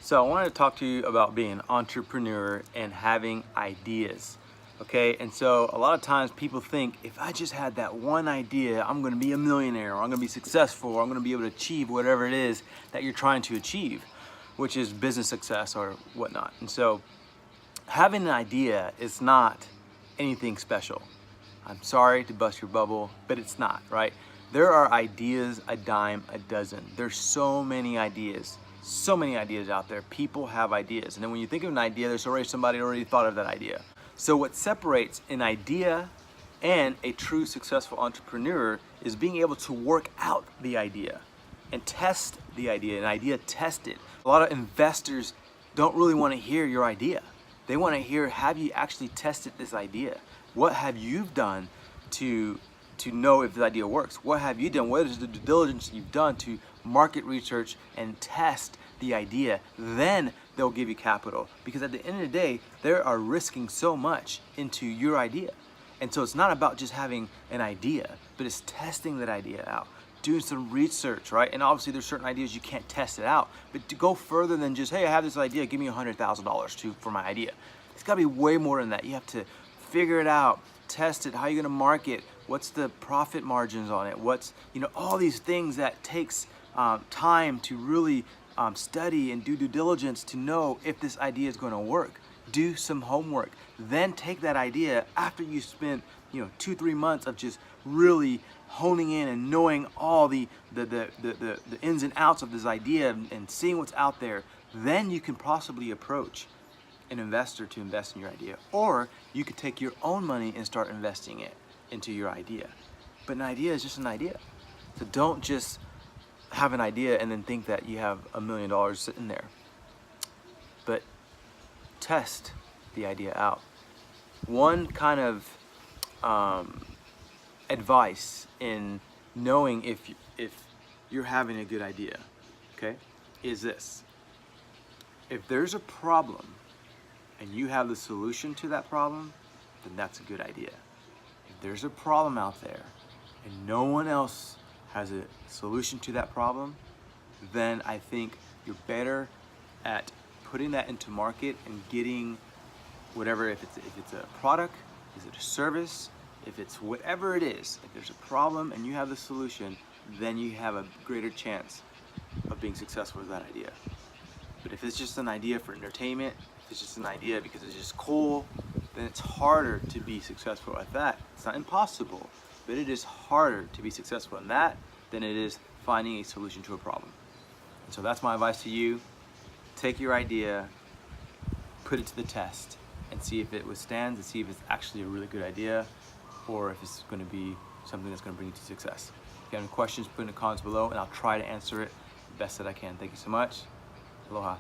So I wanted to talk to you about being an entrepreneur and having ideas. Okay, and so a lot of times people think if I just had that one idea, I'm gonna be a millionaire, or I'm gonna be successful, or I'm gonna be able to achieve whatever it is that you're trying to achieve, which is business success or whatnot. And so having an idea is not anything special. I'm sorry to bust your bubble, but it's not, right? There are ideas a dime a dozen. There's so many ideas out there. People have ideas. And then when you think of an idea, there's already somebody already thought of that idea. So what separates an idea and a true successful entrepreneur is being able to work out the idea and test the idea, an idea tested. A lot of investors don't really want to hear your idea. They want to hear, have you actually tested this idea? What have you done to know if the idea works? What have you done? What is the due diligence you've done to market research and test the idea? Then they'll give you capital, because at the end of the day, they are risking so much into your idea. And so it's not about just having an idea, but it's testing that idea out, doing some research, right? And obviously there's certain ideas you can't test it out, but to go further than just, hey, I have this idea, give me $100,000 for my idea. It's gotta be way more than that. You have to figure it out, test it, how you're gonna market, what's the profit margins on it, what's, all these things that takes time to really study and do due diligence to know if this idea is gonna work. Do some homework, then take that idea after you spend 2-3 months of just really honing in and knowing all the ins and outs of this idea and seeing what's out there. Then you can possibly approach an investor to invest in your idea, or you could take your own money and start investing it into your idea. But an idea is just an idea. So don't just have an idea and then think that you have $1 million sitting there. But test the idea out. One kind of advice in knowing if you're having a good idea, okay, is this: if there's a problem and you have the solution to that problem, then that's a good idea. If there's a problem out there and no one else has a solution to that problem, then I think you're better at putting that into market and getting whatever, if it's a product, is it a service, if it's whatever it is, if there's a problem and you have the solution, then you have a greater chance of being successful with that idea. But if it's just an idea for entertainment, if it's just an idea because it's just cool, then it's harder to be successful at that. It's not impossible, but it is harder to be successful in that than it is finding a solution to a problem. And so that's my advice to you. Take your idea, put it to the test, and see if it withstands, and see if it's actually a really good idea, or if it's going to be something that's going to bring you to success. If you have any questions, put in the comments below, and I'll try to answer it the best that I can. Thank you so much. Aloha.